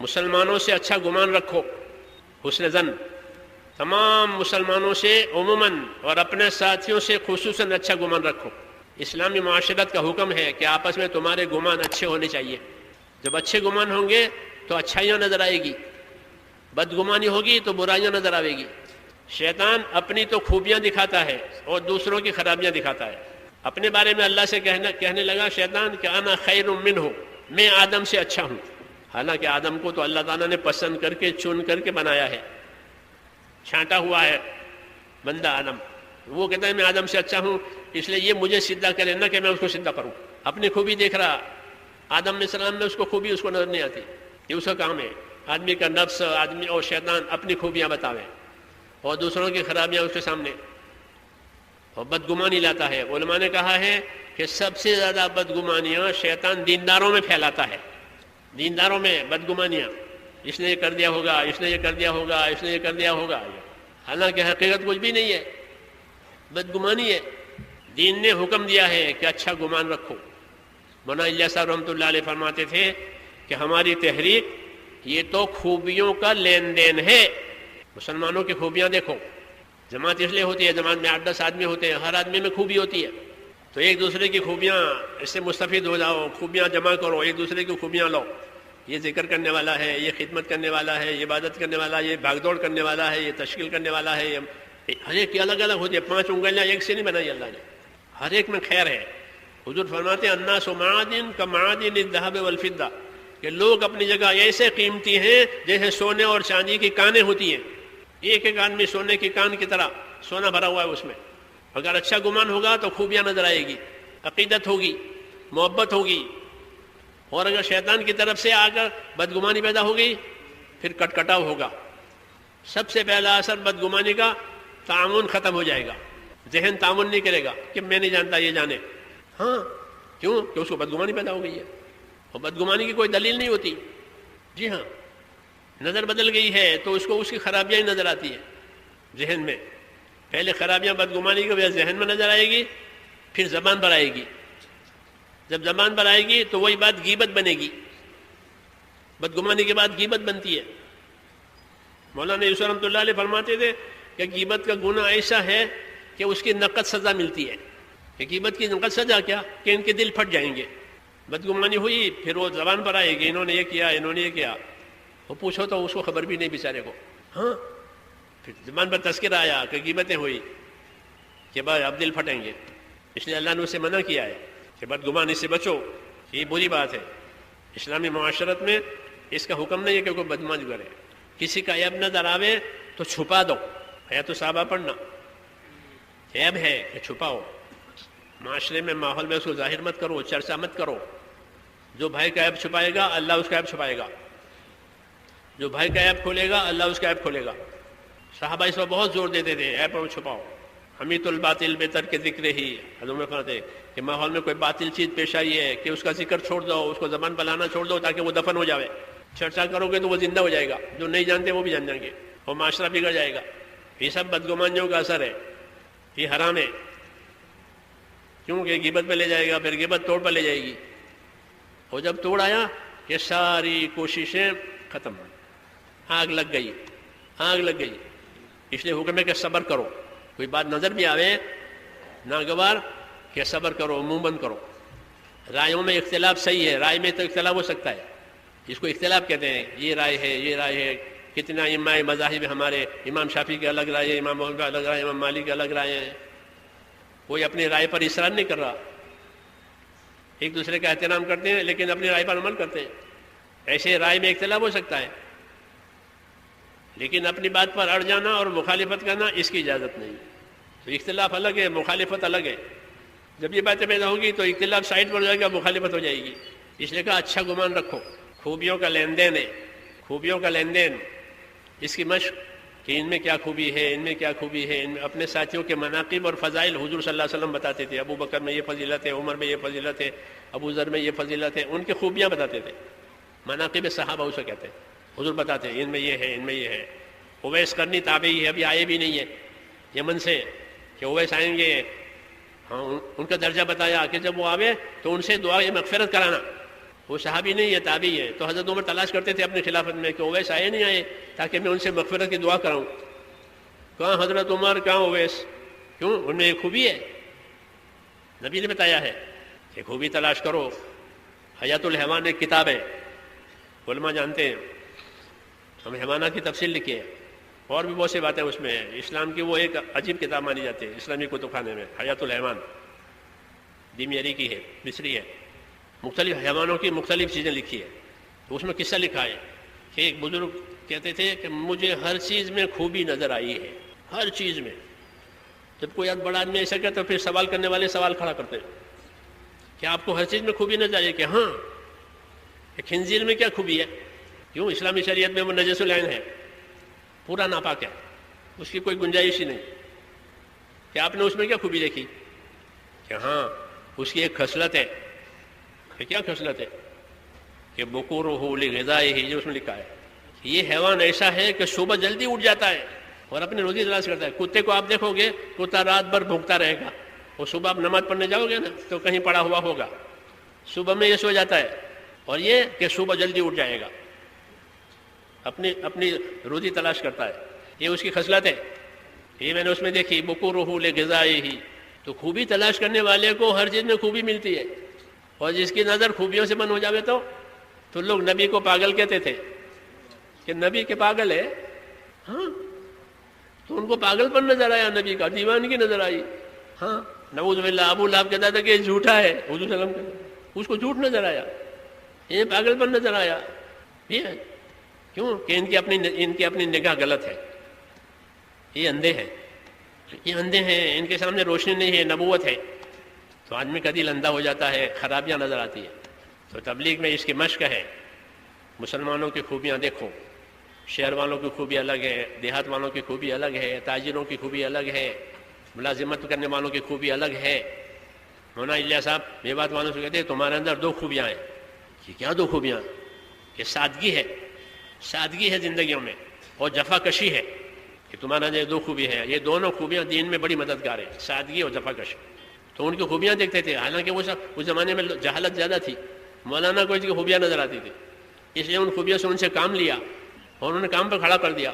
مسلمانوں سے اچھا گمان رکھو، حسن ظن، تمام مسلمانوں سے عموماً اور اپنے ساتھیوں سے خصوصاً اچھا گمان رکھو۔ اسلامی معاشرت کا حکم ہے کہ آپس میں تمہارے گمان اچھے ہونے چاہیے۔ جب اچھے گمان ہوں گے تو اچھائیاں نظر آئے گی، بدگمانی ہوگی تو برائیاں نظر آئے گی۔ شیطان اپنی تو خوبیاں دکھاتا ہے اور دوسروں کی خرابیاں دکھاتا ہے۔ اپنے بارے میں اللہ سے کہنے لگا شیطان کہ انا خیر منہ، میں آدم سے اچھا ہوں، حالانکہ آدم کو تو اللہ تعالیٰ نے پسند کر کے چن کر کے بنایا ہے، چھانٹا ہوا ہے بندہ آدم۔ وہ کہتا ہے میں آدم سے اچھا ہوں، اس لیے یہ مجھے سیدھا کرے نہ کہ میں اس کو سیدھا کروں۔ اپنی خوبی دیکھ رہا، آدم علیہ السلام میں اس کو خوبی اس کو نظر نہیں آتی۔ یہ اس کا کام ہے، آدمی کا نفس، آدمی اور شیطان اپنی خوبیاں بتاوے اور دوسروں کی خرابیاں اس کے سامنے، اور بدگمانی لاتا ہے۔ علماء نے کہا ہے کہ سب سے زیادہ بدگمانیاں شیطان دینداروں میں پھیلاتا ہے، دینداروں میں بدگمانیاں، اس نے یہ کر دیا ہوگا، اس نے یہ کر دیا ہوگا، اس نے یہ کر دیا ہوگا، حالانکہ حقیقت کچھ بھی نہیں ہے، بدگمانی ہے۔ دین نے حکم دیا ہے کہ اچھا گمان رکھو۔ مولانا الیاس صاحب رحمۃ اللہ علیہ فرماتے تھے کہ ہماری تحریک یہ تو خوبیوں کا لین دین ہے۔ مسلمانوں کی خوبیاں دیکھو، جماعت اس لیے ہوتی ہے، جماعت میں 8-10 آدمی ہوتے ہیں، ہر آدمی میں خوبی ہوتی ہے، تو ایک دوسرے کی خوبیاں اس سے مستفید ہو جاؤ، خوبیاں جمع کرو، ایک دوسرے کی خوبیاں لو۔ یہ ذکر کرنے والا ہے، یہ خدمت کرنے والا ہے، یہ عبادت کرنے والا ہے، یہ بھاگ دوڑ کرنے والا ہے، یہ تشکیل کرنے والا ہے، ہر ایک کی الگ الگ ہوتی ہے۔ 5 انگلیاں ایک سے نہیں بنائی اللہ نے، ہر ایک میں خیر ہے۔ حضور فرماتے ہیں الناس معادن کمعادن الذهب والفضہ، کہ لوگ اپنی جگہ ایسے قیمتی ہیں جیسے سونے اور چاندی کی کانیں ہوتی ہیں، ایک ایک آدمی سونے کی کان کی طرح سونا بھرا ہوا ہے اس میں۔ اگر اچھا گمان ہوگا تو خوبیاں نظر آئے گی، عقیدت ہوگی، محبت ہوگی، اور اگر شیطان کی طرف سے آ کر بدگمانی پیدا ہوگی پھر کٹکٹاؤ ہوگا۔ سب سے پہلا اثر بدگمانی کا تعاون ختم ہو جائے گا، ذہن تعاون نہیں کرے گا کہ میں نہیں جانتا یہ جانے، ہاں کیوں کہ اس کو بدگمانی پیدا ہو گئی ہے، اور بدگمانی کی کوئی دلیل نہیں ہوتی۔ جی ہاں، نظر بدل گئی ہے تو اس کو اس کی خرابیاں ہی نظر آتی ہیں ذہن میں۔ پہلے خرابیاں بدگمانی کی وجہ ذہن میں نظر آئے گی، پھر زبان پر آئے گی، جب زبان پر آئے گی تو وہی بات غیبت بنے گی، بدگمانی کے بعد غیبت بنتی ہے۔ مولانا یوسف رحمۃ اللہ علیہ فرماتے تھے کہ غیبت کا گناہ ایسا ہے کہ اس کی نقد سزا ملتی ہے۔ کہ غیبت کی نقد سزا کیا کہ ان کے دل پھٹ جائیں گے۔ بدگمانی ہوئی پھر وہ زبان پر آئے گی، انہوں نے یہ کیا، انہوں نے یہ کیا، وہ پوچھو تو اس کو خبر بھی نہیں بیچارے کو، ہاں پھر زبان پر تذکرہ آیا کہ غیبتیں ہوئی کہ بھائی اب دل پھٹیں گے۔ اس لیے اللہ نے اسے منع کیا ہے کہ بدگمانی سے بچو، یہ بری بات ہے۔ اسلامی معاشرت میں اس کا حکم نہیں ہے کہ کوئی بدگمانی کرے، کسی کا عیب نظر آوے تو چھپا دو، ہے تو صحابہ پڑھنا، عیب ہے کہ چھپاؤ، معاشرے میں ماحول میں اس کو ظاہر مت کرو، چرچا مت کرو۔ جو بھائی کا عیب چھپائے گا اللہ اس کا عیب چھپائے گا، جو بھائی کا عیب کھولے گا اللہ اس کا عیب کھولے گا۔ صحابہ اس پر بہت زور دیتے تھے عیب اور چھپاؤ۔ حمیت الباطل بہتر کے ذکر ہی، حضور میں فرماتے کہ ماحول میں کوئی باطل چیز پیش آئی ہے کہ اس کا ذکر چھوڑ دو، اس کو زبان پر لانا چھوڑ دو تاکہ وہ دفن ہو جائے۔ چرچا کرو گے تو وہ زندہ ہو جائے گا، جو نہیں جانتے وہ بھی جان جائیں گے اور معاشرہ بگڑ جائے گا۔ یہ سب بدگمانیوں کا اثر ہے، یہ حرام ہے، کیونکہ غیبت پہ لے جائے گا، پھر غیبت توڑ پر لے جائے گی، اور جب توڑ آیا یہ ساری کوششیں ختم، آگ لگ گئی، آگ لگ گئی۔ اس لیے حکم ہے کہ صبر کرو، کوئی بات نظر بھی آوے ناگوار کہ صبر کرو، منہ بند کرو۔ رائےوں میں اختلاف صحیح ہے، رائے میں تو اختلاف ہو سکتا ہے، اس کو اختلاف کہتے ہیں، یہ رائے ہے، یہ رائے ہے۔ کتنا امام مذاہب ہمارے، امام شافعی کے الگ رائے ہے، امام محمد کا الگ رائے ہے، امام مالک کے الگ رائے ہیں۔ کوئی اپنی رائے پر اصرار نہیں کر رہا، ایک دوسرے کا احترام کرتے ہیں لیکن اپنی رائے پر عمل کرتے ہیں۔ ایسے رائے میں اختلاف ہو سکتا ہے لیکن اپنی بات پر اڑ جانا اور مخالفت کرنا اس کی اجازت نہیں۔ تو اختلاف الگ ہے، مخالفت الگ ہے۔ جب یہ باتیں پیدا ہوگی تو اختلاف سائڈ پر ہو جائے گا، مخالفت ہو جائے گی۔ اس لیے کہا اچھا گمان رکھو، خوبیوں کا لین دین ہے، خوبیوں کا لین دین، اس کی مشق کہ ان میں کیا خوبی ہے، ان میں کیا خوبی ہے، ان میں اپنے ساتھیوں کے مناقب اور فضائل حضور صلی اللہ علیہ وسلم بتاتے تھے۔ ابو بکر میں یہ فضیلت ہے، عمر میں یہ فضیلت ہے، ابو ذر میں یہ فضیلت ہے، ان کی خوبیاں بتاتے تھے۔ مناقب صحابہ اسے کہتے ہیں، حضور بتاتے ہیں ان میں یہ ہے، ان میں یہ ہے۔ اویس قرنی تابعی ہے، ابھی آئے بھی نہیں ہے یمن سے کہ اویس آئیں گے، ہاں ان کا درجہ بتایا کہ جب وہ آوے تو ان سے دعا مغفرت کرانا۔ وہ صحابی نہیں ہے، تابعی ہے. تو حضرت عمر تلاش کرتے تھے اپنی خلافت میں کہ اویس آئے نہیں آئے تاکہ میں ان سے مغفرت کی دعا کراؤں. کہاں حضرت عمر، کہاں اویس؟ کیوں؟ ان میں ایک خوبی ہے، نبی نے بتایا ہے کہ خوبی تلاش کرو. حیات الحیوان ایک کتاب ہے، علماء جانتے ہیں، ہم حیوانات کی تفصیل لکھی ہے، اور بھی بہت سی باتیں اس میں ہیں. اسلام کی وہ ایک عجیب کتاب مانی جاتی ہے اسلامی کتب خانے میں، حیات الحیوان، دیمیری کی ہے، مصری ہے. مختلف حیوانوں کی مختلف چیزیں لکھی ہے. تو اس میں قصہ لکھا ہے کہ ایک بزرگ کہتے تھے کہ مجھے ہر چیز میں خوبی نظر آئی ہے، ہر چیز میں. جب کوئی بڑا آدمی ایسا کہتا تو پھر سوال کرنے والے سوال کھڑا کرتے کہ آپ کو ہر چیز میں خوبی نظر آئی؟ کہ ہاں. کہ خنزیر میں کیا خوبی ہے؟ کیوں؟ اسلامی شریعت میں وہ نجس العین ہے، پورا ناپاک ہے، اس کی کوئی گنجائش ہی نہیں. کہ آپ نے اس میں کیا خوبی دیکھی؟ کہ ہاں اس کی ایک خصلت ہے. کہ کیا خصلت ہے؟ کہ بکورہ لغذائہ، جو اس میں لکھا ہے یہ حیوان ایسا ہے کہ صبح جلدی اٹھ جاتا ہے اور اپنی روزی تلاش کرتا ہے. کتے کو آپ دیکھو گے، کتا رات بھر بھوکتا رہے گا، اور صبح آپ نماز پڑھنے جاؤ گے نا تو کہیں پڑا ہوا ہوگا. صبح میں یہ سو جاتا ہے، اور یہ کہ صبح جلدی اٹھ جائے گا، اپنی روزی تلاش کرتا ہے. یہ اس کی خصلت ہے، یہ میں نے اس میں دیکھی. بکورہ لغذائہ. تو خوبی تلاش کرنے والے کو ہر چیز میں خوبی ملتی ہے، اور جس کی نظر خوبیوں سے بند ہو جاوے تو لوگ نبی کو پاگل کہتے تھے کہ نبی کے پاگل ہے. ہاں تو ان کو پاگل پر نظر آیا، نبی کا دیوانگی نظر آئی. ہاں نعوذ باللہ. ابو لہب کہتا تھا کہ یہ جھوٹا ہے، حضور صلی اللہ علیہ وسلم اس کو جھوٹ نظر آیا، یہ پاگل پر نظر آیا. یہ کیوں؟ کہ ان کی اپنی نگاہ غلط ہے. یہ اندھے ہیں، یہ اندھے ہیں، ان کے سامنے روشنی نہیں ہے، نبوت ہے. تو آدمی کا دل اندھا ہو جاتا ہے، خرابیاں نظر آتی ہیں. تو تبلیغ میں اس کی مشق ہے. مسلمانوں کی خوبیاں دیکھو، شہر والوں کی خوبی الگ ہے، دیہات والوں کی خوبی الگ ہے، تاجروں کی خوبی الگ ہے، ملازمت کرنے والوں کی خوبی الگ ہے. مولانا الیاس صاحب میوات والوں سے کہتے ہیں تمہارے اندر دو خوبیاں ہیں. کہ کیا دو خوبیاں؟ کہ سادگی ہے، سادگی ہے زندگیوں میں، اور جفا کشی ہے. کہ تمہارا جو دو خوبی ہے، یہ دونوں خوبیاں دین میں بڑی مددگار ہیں، سادگی اور جفا کشی. تو ان کی خوبیاں دیکھتے تھے، حالانکہ وہ سب اس زمانے میں جہالت زیادہ تھی. مولانا کو اس کی خوبیاں نظر آتی تھی، اس لیے ان خوبیوں سے ان سے کام لیا اور انہوں نے کام پر کھڑا کر دیا.